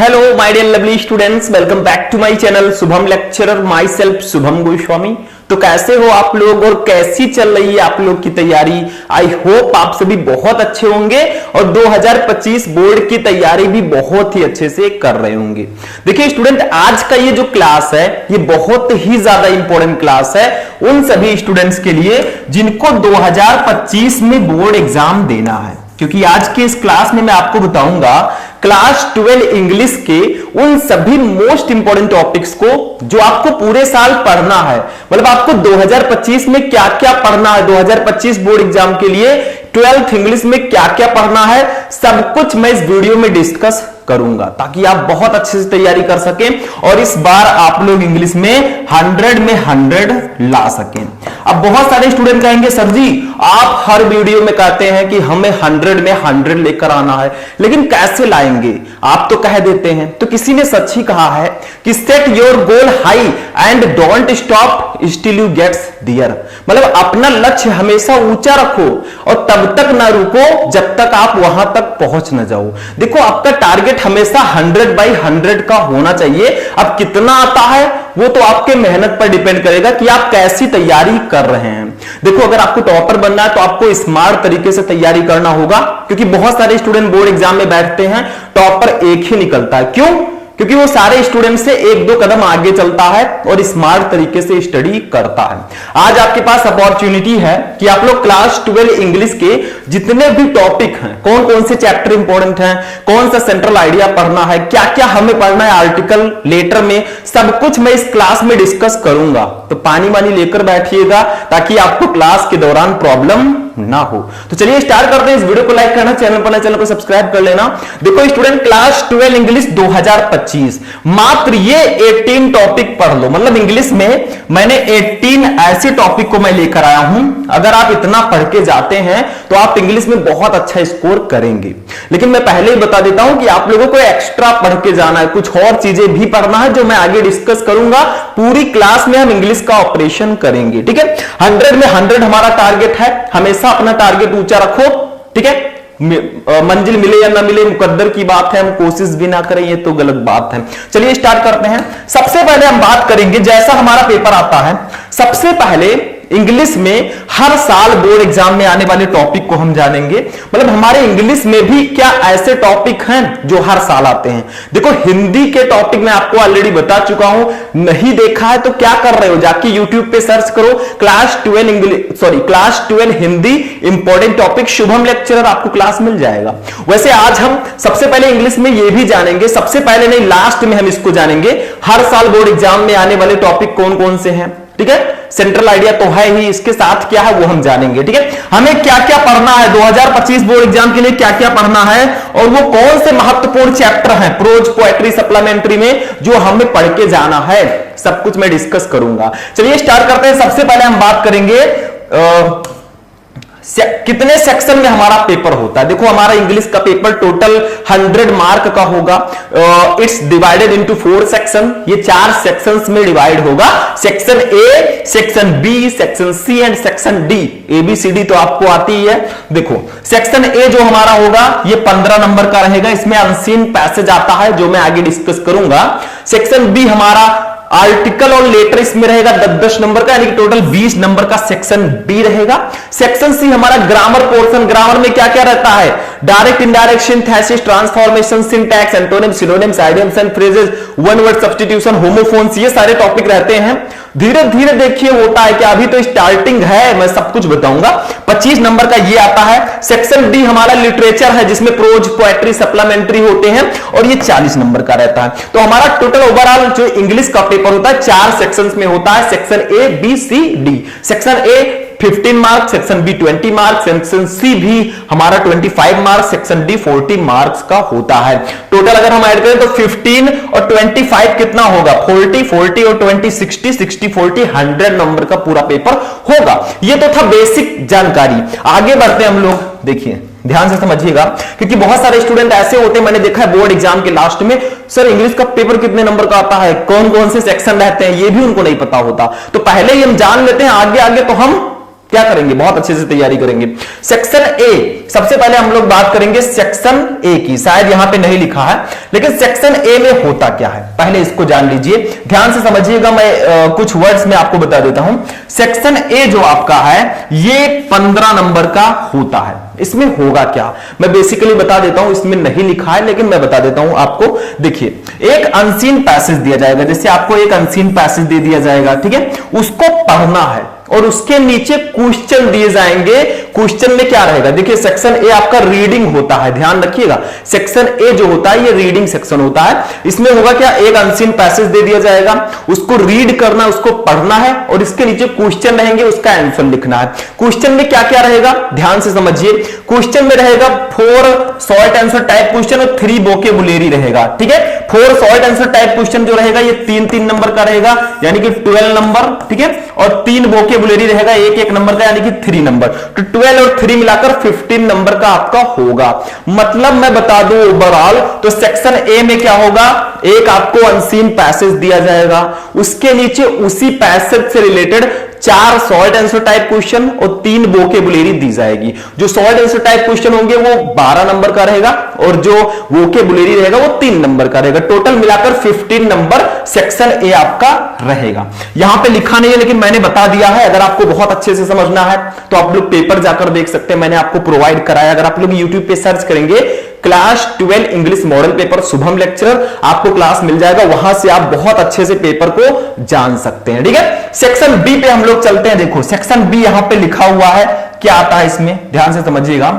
Hello my dear lovely students, welcome back to my channel Shubham lecturer, myself Shubham Goswami. तो कैसे हो आप लोग और कैसी चल रही है आप लोग की तैयारी? आई होप आप सभी बहुत अच्छे होंगे और 2025 बोर्ड की तैयारी भी बहुत ही अच्छे से कर रहे होंगे। देखिए स्टूडेंट, आज का ये जो क्लास है ये बहुत ही ज्यादा इंपॉर्टेंट क्लास है उन सभी स्टूडेंट्स के लिए जिनको 2025 में बोर्ड एग्जाम देना है, क्योंकि आज के इस क्लास में मैं आपको बताऊंगा क्लास 12 इंग्लिश के उन सभी मोस्ट इंपॉर्टेंट टॉपिक्स को जो आपको पूरे साल पढ़ना है। मतलब आपको 2025 में क्या क्या पढ़ना है, 2025 बोर्ड एग्जाम के लिए 12th इंग्लिश में क्या क्या पढ़ना है, सब कुछ मैं इस वीडियो में डिस्कस करूंगा ताकि आप बहुत अच्छे से तैयारी कर सकें और इस बार आप लोग इंग्लिश में 100 में 100 ला सकें। अब बहुत सारे स्टूडेंट कहेंगे सर जी आप हर वीडियो में कहते हैं कि हमें 100 में 100 लेकर आना है, लेकिन कैसे लाएंगे? आप तो कह देते हैं। तो किसी ने सच ही कहा है कि set your goal high and don't stop still you gets there. मतलब अपना लक्ष्य हमेशा ऊंचा रखो और तब तक ना रुको जब तक आप वहां तक पहुंच ना जाओ। देखो आपका टारगेट हमेशा 100/100 का होना चाहिए। अब कितना आता है वो तो आपके मेहनत पर डिपेंड करेगा कि आप कैसी तैयारी कर रहे हैं। देखो अगर आपको टॉपर बनना है तो आपको स्मार्ट तरीके से तैयारी करना होगा, क्योंकि बहुत सारे स्टूडेंट बोर्ड एग्जाम में बैठते हैं टॉपर एक ही निकलता है। क्यों? क्योंकि वो सारे स्टूडेंट से एक दो कदम आगे चलता है और स्मार्ट तरीके से स्टडी करता है। आज आपके पास अपॉर्चुनिटी है कि आप लोग क्लास 12 इंग्लिश के जितने भी टॉपिक हैं, कौन कौन से चैप्टर इंपॉर्टेंट हैं, कौन सा सेंट्रल आइडिया पढ़ना है, क्या क्या हमें पढ़ना है आर्टिकल लेटर में, सब कुछ मैं इस क्लास में डिस्कस करूंगा। तो पानी वानी लेकर बैठिएगा ताकि आपको क्लास के दौरान प्रॉब्लम ना हो। तो चलिए स्टार्ट करते हैं। इस वीडियो को लाइक करना, चैनल को सब्सक्राइब कर लेना। देखो स्टूडेंट, क्लास 12 इंग्लिश 2025 मात्र ये 18 टॉपिक पढ़ लो। मतलब इंग्लिश में मैंने 18 ऐसे टॉपिक को मैं लेकर आया हूं। अगर आप इतना पढ़ के जाते हैं तो आप इंग्लिश में बहुत अच्छा स्कोर करेंगे। लेकिन मैं पहले ही बता देता हूं कि आप लोगों को एक्स्ट्रा पढ़ के जाना है, कुछ और चीजें भी पढ़ना है जो मैं आगे डिस्कस करूंगा। पूरी क्लास में हम इंग्लिश का ऑपरेशन करेंगे, ठीक है। 100 में 100 हमारा टारगेट है। हमेशा अपना टारगेट ऊंचा रखो, ठीक है। मंजिल मिले या ना मिले मुकद्दर की बात है, हम कोशिश भी ना करें ये तो गलत बात है। चलिए स्टार्ट करते हैं। सबसे पहले हम बात करेंगे, जैसा हमारा पेपर आता है सबसे पहले इंग्लिश में हर साल बोर्ड एग्जाम में आने वाले टॉपिक को हम जानेंगे। मतलब हमारे इंग्लिश में भी क्या ऐसे टॉपिक हैं जो हर साल आते हैं। देखो हिंदी के टॉपिक मैं आपको ऑलरेडी बता चुका हूं, नहीं देखा है तो क्या कर रहे हो, जाके यूट्यूब पे सर्च करो class 12 Hindi important topic Shubham lecturer, आपको क्लास मिल जाएगा। वैसे आज हम सबसे पहले इंग्लिश में ये भी जानेंगे, सबसे पहले नहीं लास्ट में हम इसको जानेंगे, हर साल बोर्ड एग्जाम में आने वाले टॉपिक कौन कौन से हैं, ठीक है। सेंट्रल आइडिया तो है ही, इसके साथ क्या है वो हम जानेंगे, ठीक है। हमें क्या क्या पढ़ना है 2025 बोर्ड एग्जाम के लिए, क्या क्या पढ़ना है और वो कौन से महत्वपूर्ण चैप्टर हैं प्रोज पोएट्री सप्लीमेंट्री में जो हमें पढ़ के जाना है, सब कुछ मैं डिस्कस करूंगा। चलिए स्टार्ट करते हैं। सबसे पहले हम बात करेंगे कितने सेक्शन में हमारा पेपर होता है। देखो हमारा इंग्लिश का पेपर टोटल 100 मार्क का होगा। It's divided into 4 section. ये 4 सेक्शंस में डिवाइड होगा। Section A, section B, section C and section D. ABCD तो आपको आती ही है। देखो सेक्शन ए जो हमारा होगा ये 15 नंबर का रहेगा। इसमें अनसीन पैसेज आता है जो मैं आगे डिस्कस करूंगा। सेक्शन बी हमारा आर्टिकल और लेटर इसमें रहेगा 10-10 नंबर का, यानी कि टोटल 20 नंबर का सेक्शन बी रहेगा। सेक्शन सी हमारा ग्रामर पोर्शन। ग्रामर में क्या क्या रहता है? Direct, indirect, synthesis, transformation, syntax, antonym, synonyms, idioms and phrases, one word substitution, homophones, ये सारे टॉपिक रहते हैं। धीरे धीरे देखिए होता है कि अभी तो स्टार्टिंग है, मैं सब कुछ बताऊंगा। 25 नंबर का ये आता है। सेक्शन डी हमारा लिटरेचर है जिसमें प्रोज पोएट्री सप्लीमेंट्री होते हैं और ये 40 नंबर का रहता है। तो हमारा टोटल ओवरऑल जो इंग्लिश का पेपर होता है 4 सेक्शंस में होता है। Section A, B, C, D. Section A 15 mark, section B 20 mark, section C भी हमारा 25 मार्क, सेक्शन डी 40 मार्क्स का होता है। टोटल अगर हम ऐड करें तो 15 और 25 कितना होगा? 40 और 20 60 40 100 नंबर का पूरा पेपर होगा। ये तो था बेसिक जानकारी। आगे बढ़ते हैं हम लोग। देखिए ध्यान से समझिएगा, क्योंकि बहुत सारे स्टूडेंट ऐसे होते हैं, मैंने देखा है बोर्ड एग्जाम के लास्ट में, सर इंग्लिश का पेपर कितने नंबर का आता है, कौन कौन से सेक्शन रहते हैं, ये भी उनको नहीं पता होता। तो पहले ही हम जान लेते हैं, आगे आगे तो हम क्या करेंगे, बहुत अच्छे से तैयारी करेंगे। सेक्शन ए, सबसे पहले हम लोग बात करेंगे सेक्शन ए की, शायद यहां पे नहीं लिखा है, लेकिन सेक्शन ए में होता क्या है पहले इसको जान लीजिए, ध्यान से समझिएगा। मैं कुछ वर्ड्स में आपको बता देता हूं। सेक्शन ए जो आपका है ये 15 नंबर का होता है। इसमें होगा क्या, मैं बेसिकली बता देता हूं, इसमें नहीं लिखा है लेकिन मैं बता देता हूं आपको। देखिए, एक अनसीन पैसेज दिया जाएगा, जैसे आपको एक अनसीन पैसेज दे दिया जाएगा, ठीक है, उसको पढ़ना है और उसके नीचे क्वेश्चन दिए जाएंगे। क्वेश्चन में क्या रहेगा, देखिए सेक्शन ए आपका रीडिंग होता है, ध्यान रखिएगा। सेक्शन ए जो होता है ये रीडिंग सेक्शन होता है। इसमें होगा क्या, एक अनसीन पैसेज दे दिया जाएगा, उसको रीड करना, उसको पढ़ना है और इसके नीचे क्वेश्चन रहेंगे, उसका आंसर लिखना है। क्वेश्चन में क्या क्या रहेगा, ध्यान से समझिए। क्वेश्चन में रहेगा 4 शॉर्ट आंसर टाइप क्वेश्चन और 3 वोकैबुलरी रहेगा, ठीक है। 4 शॉर्ट आंसर टाइप क्वेश्चन जो रहेगा ये 3-3 नंबर का रहेगा, यानी कि 12 नंबर, ठीक है, और 3 वोकैबुलरी रहेगा 1-1 नंबर का, यानी कि 3 नंबर। तो 12 और 3 मिलाकर 15 नंबर का आपका होगा। मतलब मैं बता दूं ओवरऑल, तो सेक्शन ए में क्या होगा, एक आपको अनसीन पैसेज दिया जाएगा, उसके नीचे उसी पैसेज से related 4 short answer type question और 3 वोकैबुलरी दी जाएगी। जो शॉर्ट आंसर टाइप क्वेश्चन होंगे वो 12 नंबर का रहेगा और जो वोकैबुलरी रहेगा वो 3 नंबर का रहेगा। टोटल मिलाकर 15 नंबर सेक्शन ए आपका रहेगा। यहां पे लिखा नहीं है लेकिन मैंने बता दिया है। अगर आपको बहुत अच्छे से समझना है तो आप लोग पेपर जाकर देख सकते हैं, मैंने आपको प्रोवाइड कराया। अगर आप लोग यूट्यूब पे सर्च करेंगे class 12 English model paper Shubham lecturer, आपको क्लास मिल जाएगा, वहां से आप बहुत अच्छे से पेपर को जान सकते हैं, ठीक है। सेक्शन बी पे हम लोग चलते हैं। देखो सेक्शन बी यहां पे लिखा हुआ है, क्या आता है इसमें, ध्यान से समझिएगा।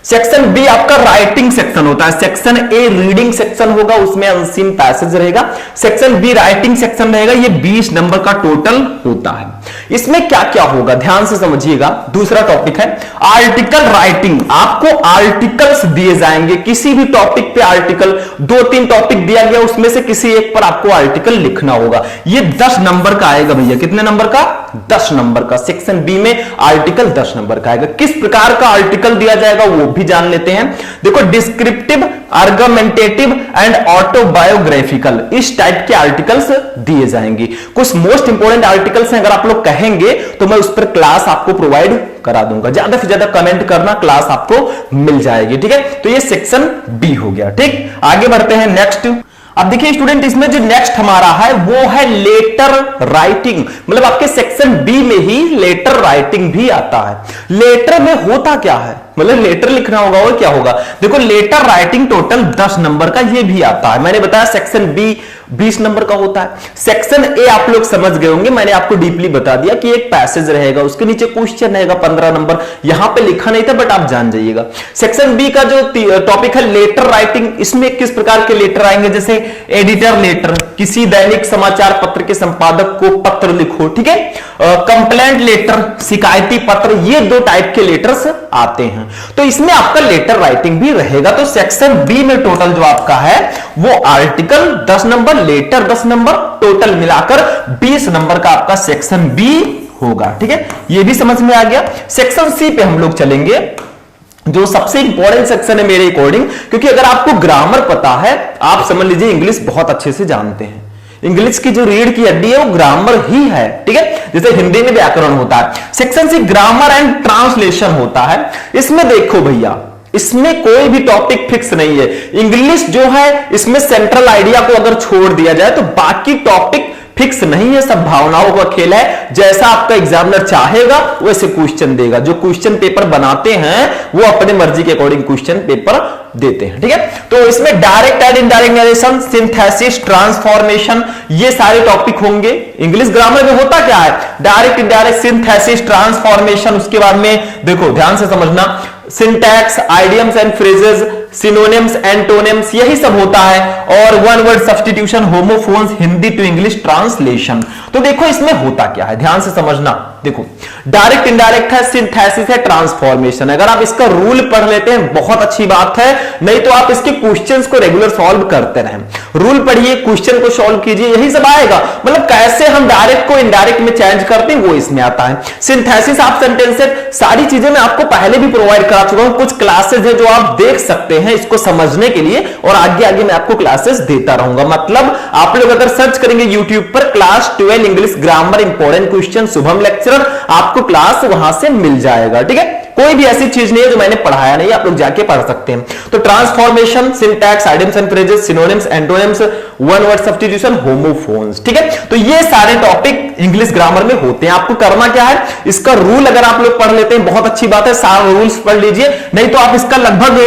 सेक्शन बी आपका राइटिंग सेक्शन होता है। सेक्शन ए रीडिंग सेक्शन होगा, उसमें अनसीन पैसेज रहेगा। सेक्शन बी राइटिंग सेक्शन रहेगा, ये 20 नंबर का टोटल होता है। इसमें क्या क्या होगा ध्यान से समझिएगा। दूसरा टॉपिक है आर्टिकल राइटिंग। आपको आर्टिकल्स दिए जाएंगे, किसी भी टॉपिक पे आर्टिकल, 2-3 टॉपिक दिया गया उसमें से किसी एक पर आपको आर्टिकल लिखना होगा। ये 10 नंबर का आएगा भैया, कितने नंबर का, 10 नंबर का। सेक्शन बी में आर्टिकल 10 नंबर का आएगा। किस प्रकार का आर्टिकल दिया जाएगा वो भी जान लेते हैं। देखो डिस्क्रिप्टिव, आर्गुमेंटेटिव एंड ऑटोबायोग्राफिकल, इस टाइप के आर्टिकल्स दिए जाएंगे। कुछ मोस्ट इंपोर्टेंट आर्टिकल्स हैं, अगर आप लोग कहेंगे तो मैं उस पर क्लास आपको प्रोवाइड करा दूंगा। ज्यादा से ज्यादा कमेंट करना, क्लास आपको मिल जाएगी, ठीक है। तो ये सेक्शन बी हो गया, ठीक। आगे बढ़ते हैं नेक्स्ट। अब देखिए स्टूडेंट, इसमें जो नेक्स्ट हमारा है वो है लेटर राइटिंग। मतलब आपके सेक्शन बी में ही लेटर राइटिंग भी आता है। लेटर में होता क्या है, मतलब लेटर लिखना होगा और क्या होगा। देखो लेटर राइटिंग टोटल 10 नंबर का ये भी आता है। मैंने बताया सेक्शन बी 20 नंबर का होता है। सेक्शन ए आप लोग समझ गए होंगे, मैंने आपको डीपली बता दिया कि एक पैसेज रहेगा, उसके नीचे क्वेश्चन रहेगा 15 नंबर। यहां पे लिखा नहीं था बट आप जान जाइएगा। सेक्शन बी का जो टॉपिक है लेटर राइटिंग, इसमें किस प्रकार के लेटर आएंगे, जैसे एडिटर लेटर, किसी दैनिक समाचार पत्र के संपादक को पत्र लिखो, ठीक है। कंप्लेंट लेटर, शिकायती पत्र, ये 2 टाइप के लेटर्स आते हैं। तो इसमें आपका लेटर राइटिंग भी रहेगा। तो सेक्शन बी में टोटल जो आपका है वो article 10 number, letter 10 number, total मिलाकर 20 नंबर का आपका सेक्शन बी होगा, ठीक है। ये भी समझ में आ गया। सेक्शन सी पे हम लोग चलेंगे, जो सबसे इंपॉर्टेंट सेक्शन है मेरे अकॉर्डिंग, क्योंकि अगर आपको ग्रामर पता है, आप समझ लीजिए इंग्लिश बहुत अच्छे से जानते हैं। इंग्लिश की जो रीढ़ की हड्डी है वो ग्रामर ही है, ठीक है। जैसे हिंदी में व्याकरण होता है, section C grammar and translation होता है। इसमें देखो भैया, इसमें कोई भी टॉपिक फिक्स नहीं है। इंग्लिश जो है इसमें सेंट्रल आइडिया को अगर छोड़ दिया जाए तो बाकी टॉपिक फिक्स नहीं है, सब भावनाओं का खेल है। जैसा आपका एग्जामिनर चाहेगा वैसे क्वेश्चन देगा। जो क्वेश्चन पेपर बनाते हैं वो अपने मर्जी के अकॉर्डिंग क्वेश्चन पेपर देते हैं, ठीक है। तो इसमें direct and indirect narration, synthesis, transformation, ये सारे टॉपिक होंगे। इंग्लिश ग्रामर में होता क्या है, डायरेक्ट, इनडायरेक्ट, सिंथेसिस, ट्रांसफॉर्मेशन। उसके बाद में देखो ध्यान से समझना, syntax, idioms and phrases, synonyms, antonyms, यही सब होता है। और one word substitution, homophones, Hindi to English translation. तो देखो इसमें होता क्या है, ध्यान से समझना। देखो डायरेक्ट, इनडायरेक्ट है, सिंथेसिस है, ट्रांसफॉर्मेशन। अगर आप इसका रूल पढ़ लेते हैं बहुत अच्छी बात है, नहीं तो आप इसके क्वेश्चंस को रेगुलर सॉल्व करते रहें। रूल पढ़िए, क्वेश्चन को सॉल्व कीजिए, यही सब आएगा। मतलब कैसे हम डायरेक्ट को इनडायरेक्ट में चेंज करते हैं वो इसमें आता है। सिंथेसिस ऑफ सेंटेंसेस, सारी चीजें मैं आपको पहले भी प्रोवाइड करा चुका हूं। कुछ क्लासेस है जो आप देख सकते हैं, हैं इसको समझने के लिए, और आगे आगे मैं आपको क्लासेस देता रहूंगा। मतलब आप लोग अगर सर्च करेंगे YouTube पर class 12 English grammar important question Shubham lecturer, आपको क्लास वहां से मिल जाएगा। ठीक है, कोई भी ऐसी चीज नहीं है जो मैंने पढ़ाया नहीं, आप लोग जाके पढ़ सकते हैं। तो transformation, syntax, idioms and phrases, synonyms, antonyms, one word substitution, homophones. ठीक है, तो ये सारे टॉपिक इंग्लिश ग्रामर में होते हैं। आपको करना क्या है, इसका रूल अगर आप लोग पढ़ लेते हैं बहुत अच्छी बात है, सारे रूल्स पढ़ लीजिए, नहीं तो आप इसका लगभग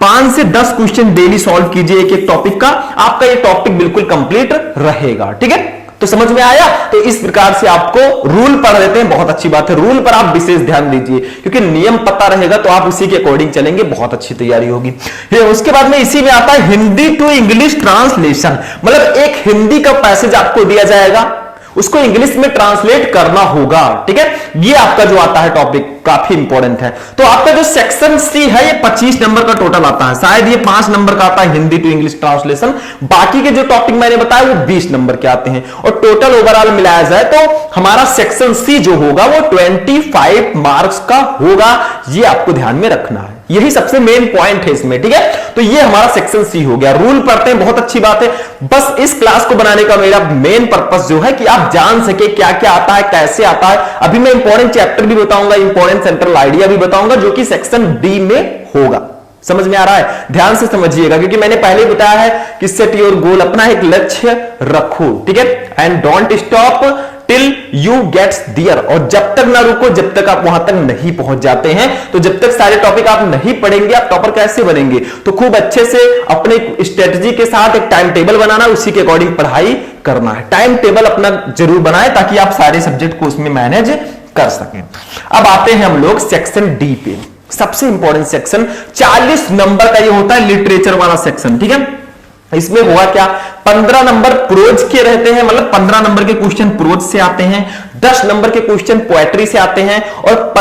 5 से 10 क्वेश्चन डेली सॉल्व कीजिए एक एक टॉपिक का, आपका ये टॉपिक बिल्कुल कंप्लीट रहेगा। ठीक है, तो समझ में आया। तो इस प्रकार से आपको रूल पढ़ लेते हैं, बहुत अच्छी बात है, रूल पर आप विशेष ध्यान दीजिए, क्योंकि नियम पता रहेगा तो आप उसी के अकॉर्डिंग चलेंगे, बहुत अच्छी तैयारी होगी। उसके बाद में इसी में आता है हिंदी टू इंग्लिश ट्रांसलेशन, मतलब एक हिंदी का पैसेज आपको दिया जाएगा, उसको इंग्लिश में ट्रांसलेट करना होगा। ठीक है, ये आपका जो आता है टॉपिक काफी इंपॉर्टेंट है। तो आपका जो सेक्शन सी है ये 25 नंबर का टोटल आता है, शायद ये 5 नंबर का आता है हिंदी टू इंग्लिश ट्रांसलेशन, बाकी के जो टॉपिक मैंने बताया वो 20 नंबर के आते हैं, और टोटल ओवरऑल मिलाया जाए तो हमारा सेक्शन सी जो होगा वो 25 मार्क्स का होगा, ये आपको ध्यान में रखना है, यही सबसे मेन पॉइंट है इसमें। ठीक है, तो ये हमारा सेक्शन सी हो गया। रूल पढ़ते हैं, बहुत अच्छी बात है, बस इस क्लास को बनाने का मेरा मेन पर्पस जो है कि आप जान सके क्या क्या आता है, कैसे आता है। अभी मैं इंपॉर्टेंट चैप्टर भी बताऊंगा, इंपॉर्टेंट सेंट्रल आइडिया भी बताऊंगा, जो कि सेक्शन डी में होगा। समझ में आ रहा है, ध्यान से समझिएगा, क्योंकि मैंने पहले ही बताया है कि सेट योर गोल, अपना एक लक्ष्य रखो। ठीक है, and don't stop till you gets there, और जब तक ना रुको जब तक आप वहां तक नहीं पहुंच जाते हैं। तो जब तक सारे टॉपिक आप नहीं पढ़ेंगे आप टॉपर कैसे बनेंगे। तो खूब अच्छे से अपने स्ट्रेटजी के साथ एक टाइम टेबल बनाना, उसी के अकॉर्डिंग पढ़ाई करना है। टाइम टेबल अपना जरूर बनाए ताकि आप सारे सब्जेक्ट को उसमें मैनेज कर सकें। अब आते हैं हम लोग सेक्शन डी पे, सबसे इंपॉर्टेंट सेक्शन 40 नंबर का ये होता है लिटरेचर वाला सेक्शन। ठीक है, इसमें हुआ क्या, 15 नंबर प्रोज के रहते हैं, मतलब 15 नंबर के क्वेश्चन प्रोज से आते हैं, 10 नंबर के क्वेश्चन पोएट्री से आते हैं, और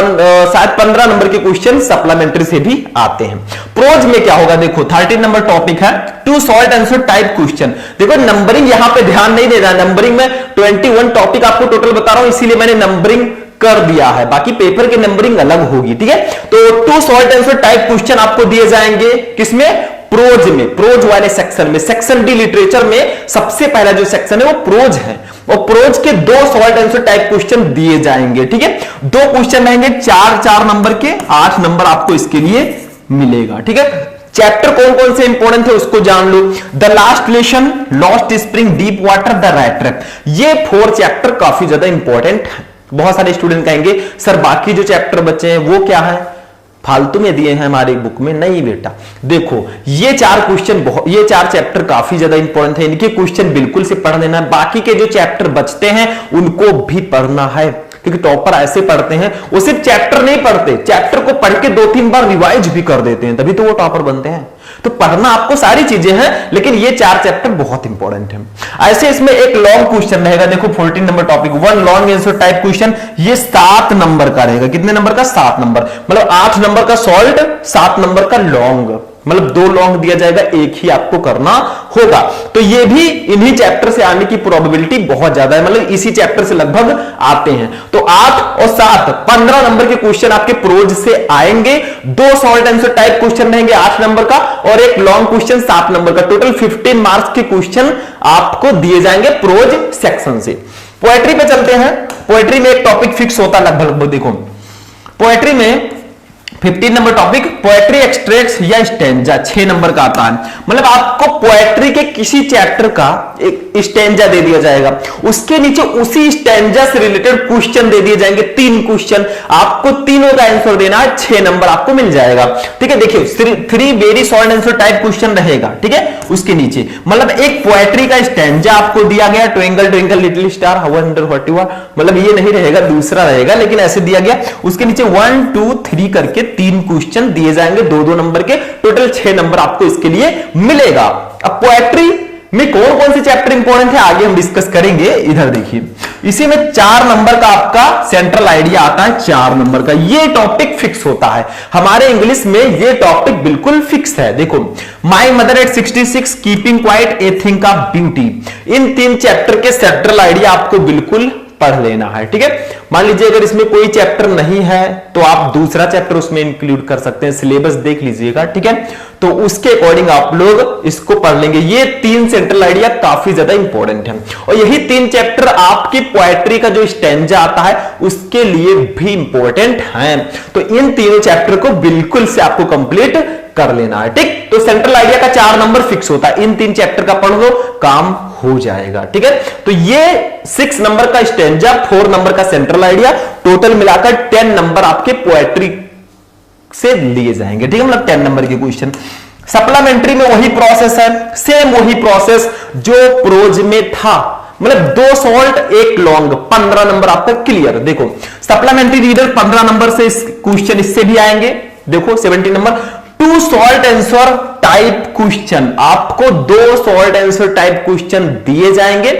शायद 15 नंबर के क्वेश्चन सप्लीमेंट्री से भी आते हैं। प्रोज में क्या होगा, देखो 13 नंबर टॉपिक है two short answer type question. देखो नंबरिंग यहां पे ध्यान नहीं देना, नंबरिंग में 21 टॉपिक आपको टोटल बता रहा हूं, इसीलिए मैंने नंबरिंग कर दिया है, बाकी पेपर की नंबरिंग अलग होगी। ठीक है, तो two short answer type question आपको दिए जाएंगे, किसमें, प्रोज में, प्रोज वाले सेक्शन में। सेक्शन डी लिटरेचर में सबसे पहला जो सेक्शन है वो प्रोज है, और प्रोज के 2 शॉर्ट आंसर टाइप क्वेश्चन दिए जाएंगे। ठीक है, 2 क्वेश्चन रहेंगे 4 नंबर के, 8 नंबर आपको इसके लिए मिलेगा। ठीक है, चैप्टर कौन कौन से इंपॉर्टेंट है उसको जान लो। The last lesson, lost spring, deep water, the rat trap, ये 4 चैप्टर काफी ज्यादा इंपॉर्टेंट है। बहुत सारे स्टूडेंट कहेंगे सर बाकी जो चैप्टर बचे हैं वो क्या है, फालतू में दिए हैं हमारी बुक में। नहीं बेटा, देखो ये 4 क्वेश्चन, ये 4 चैप्टर काफी ज्यादा इंपॉर्टेंट है, इनके क्वेश्चन बिल्कुल से पढ़ लेना है। बाकी के जो चैप्टर बचते हैं उनको भी पढ़ना है, क्योंकि टॉपर ऐसे पढ़ते हैं वो सिर्फ चैप्टर नहीं पढ़ते, चैप्टर को पढ़ के 2-3 बार रिवाइज भी कर देते हैं, तभी तो वो टॉपर बनते हैं। तो पढ़ना आपको सारी चीजें हैं, लेकिन ये 4 चैप्टर बहुत इंपॉर्टेंट है। ऐसे इसमें एक लॉन्ग क्वेश्चन रहेगा, देखो 14 number topic, 1 long answer type question, ये 7 नंबर का रहेगा। कितने नंबर का, 7 नंबर, मतलब 8 नंबर का सॉल्ट, 7 नंबर का लॉन्ग, मतलब 2 लॉन्ग दिया जाएगा, एक ही आपको करना होगा। तो ये भी इन्हीं चैप्टर से आने की प्रोबेबिलिटी बहुत ज्यादा है, मतलब इसी चैप्टर से लगभग आते हैं। तो 8 और 7 15 नंबर के क्वेश्चन आपके प्रोज से आएंगे, 2 शॉर्ट आंसर टाइप क्वेश्चन रहेंगे 8 नंबर का, और एक लॉन्ग क्वेश्चन 7 नंबर का। टोटल 15 मार्क्स के क्वेश्चन आपको दिए जाएंगे प्रोज सेक्शन से। पोएट्री पे चलते हैं। पोएट्री में एक टॉपिक फिक्स होता है लगभग, देखो पोएट्री में 15 नंबर टॉपिक पोएट्री एक्सट्रैक्ट्स या स्टैंजा 6 नंबर का आता है। मतलब आपको पोएट्री के किसी चैप्टर का एक स्टैंजा दे दिया जाएगा, उसके नीचे उसी स्टैंजा से रिलेटेड क्वेश्चन दे दिए जाएंगे, 3 क्वेश्चन, आपको तीनों का आंसर देना है, 6 नंबर आपको मिल जाएगा। ठीक है, देखिए 3 very short answer type question रहेगा। ठीक है, उसके नीचे मतलब एक पोएट्री का स्टैंजा आपको दिया गया, twinkle twinkle little star how I wonder what you are, मतलब ये नहीं रहेगा, दूसरा रहेगा, लेकिन ऐसे दिया गया। उसके नीचे 1 2 3 करके 3 क्वेश्चन दिए जाएंगे, 2-2 नंबर के, टोटल 6 नंबर आपको इसके लिए मिलेगा। अब पोएट्री में कौन कौन से चैप्टर इंपॉर्टेंट है आगे हम डिस्कस करेंगे। इधर देखिए, इसी में 4 नंबर का आपका सेंट्रल आइडिया आता है, 4 नंबर का ये टॉपिक फिक्स होता है हमारे इंग्लिश में, ये टॉपिक बिल्कुल फिक्स है। देखो my mother eight 66, keeping quiet, a thing of beauty, in 3 chapter के सेंट्रल आइडिया आपको बिल्कुल पढ़ लेना है। ठीक है, मान लीजिए अगर इसमें कोई चैप्टर नहीं है तो आप दूसरा चैप्टर उसमें इंक्लूड कर सकते हैं, सिलेबस देख लीजिएगा। ठीक है, तो उसके अकॉर्डिंग आप लोग इसको पढ़ लेंगे। ये 3 सेंट्रल आइडिया काफी ज्यादा इंपॉर्टेंट है और यही 3 चैप्टर आपकी पोएट्री का जो स्टैंजा आता है उसके लिए भी इंपॉर्टेंट है। तो इन तीनों चैप्टर को बिल्कुल से आपको कंप्लीट कर लेना है। ठीक, तो सेंट्रल आइडिया का 4 नंबर फिक्स होता है, इन 3 चैप्टर का पढ़ लो, काम हो जाएगा। ठीक है, तो ये 6 नंबर का स्टैंजा, 4 नंबर का सेंट्रल आइडिया, टोटल मिलाकर 10 नंबर आपके पोएट्री से लिए जाएंगे। ठीक है, मतलब 10 नंबर के क्वेश्चन। सप्लीमेंट्री में वही प्रोसेस है, सेम वही प्रोसेस जो प्रोज में था, मतलब 2 शॉर्ट 1 लॉन्ग, 15 नंबर आपका क्लियर। देखो सप्लीमेंट्री रीडर 15 नंबर से क्वेश्चन इससे भी आएंगे। देखो 17 number 2 short answer type question, आपको 2 शॉर्ट आंसर टाइप क्वेश्चन दिए जाएंगे।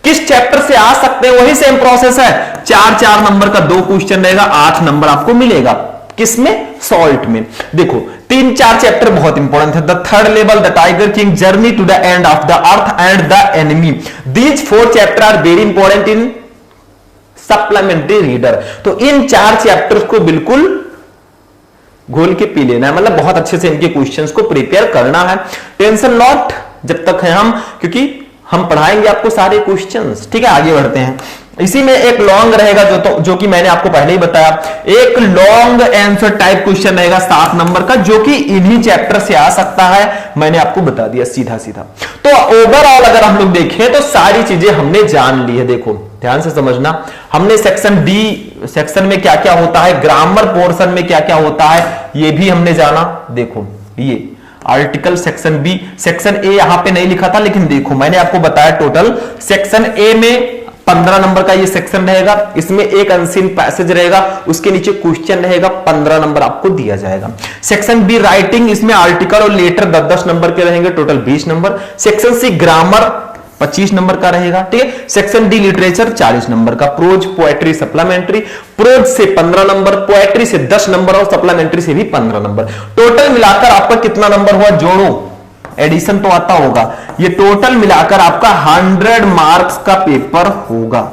किस चैप्टर से आ सकते हैं, वही सेम प्रोसेस है, 4 नंबर का 2 क्वेश्चन रहेगा, 8 नंबर आपको मिलेगा। किसमें, सॉल्ट में। देखो 3-4 चैप्टर बहुत इंपॉर्टेंट है। The third level, the tiger king, journey to the end of the earth and the enemy, these 4 chapter are very important in supplementary reader. तो इन 4 चैप्टर्स को बिल्कुल घोल के पी लेना है, मतलब बहुत अच्छे से इनके क्वेश्चंस को प्रिपेयर करना है। टेंशन नॉट जब तक है हम, क्योंकि हम पढ़ाएंगे आपको सारे क्वेश्चंस। ठीक है, आगे बढ़ते हैं। इसी में एक लॉन्ग रहेगा जो कि मैंने आपको पहले ही बताया, एक लॉन्ग आंसर टाइप क्वेश्चन रहेगा 7 नंबर का, जो कि इन्हीं चैप्टर से आ सकता है, मैंने आपको बता दिया सीधा सीधा। तो ओवरऑल अगर हम लोग देखें तो सारी चीजें हमने जान ली है। देखो ध्यान से समझना, हमने सेक्शन डी सेक्शन में क्या क्या होता है, ग्रामर पोर्शन में क्या क्या होता है, ये भी हमने जाना। देखो ये article section B, section A यहां पे नहीं लिखा था, लेकिन देखो मैंने आपको बताया टोटल सेक्शन ए में 15 नंबर का ये सेक्शन रहेगा, इसमें एक अनसीन पैसेज रहेगा, उसके नीचे क्वेश्चन रहेगा, 15 नंबर आपको दिया जाएगा। सेक्शन बी राइटिंग, इसमें आर्टिकल और लेटर 10-10 नंबर के रहेंगे, total 20 number. Section C grammar 25 number का रहेगा। ठीक है, सेक्शन डी लिटरेचर 40 नंबर का, प्रोज पोएट्री सप्लीमेंट्री, प्रोज से 15 नंबर, पोएट्री से 10 नंबर और सप्लीमेंट्री से भी 15 नंबर। टोटल मिलाकर आपका कितना नंबर हुआ, जोड़ो, एडिशन तो आता होगा, ये टोटल मिलाकर आपका 100 मार्क्स का पेपर होगा।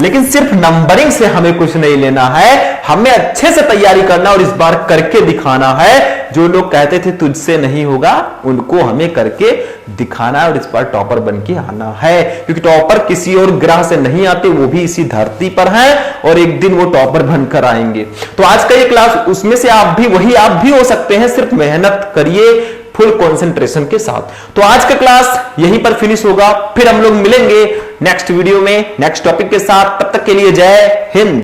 लेकिन सिर्फ नंबरिंग से हमें कुछ नहीं लेना है, हमें अच्छे से तैयारी करना और इस बार करके दिखाना है। जो लोग कहते थे तुझसे नहीं होगा, उनको हमें करके दिखाना है और इस बार टॉपर बन के आना है, क्योंकि टॉपर किसी और ग्रह से नहीं आते, वो भी इसी धरती पर हैं और एक दिन वो टॉपर बनकर आएंगे। तो आज का ये क्लास, उसमें से आप भी हो सकते हैं, सिर्फ मेहनत करिए फुल कंसंट्रेशन के साथ। तो आज का क्लास यहीं पर फिनिश होगा, फिर हम लोग मिलेंगे नेक्स्ट वीडियो में नेक्स्ट टॉपिक के साथ। तब तक के लिए जय हिंद।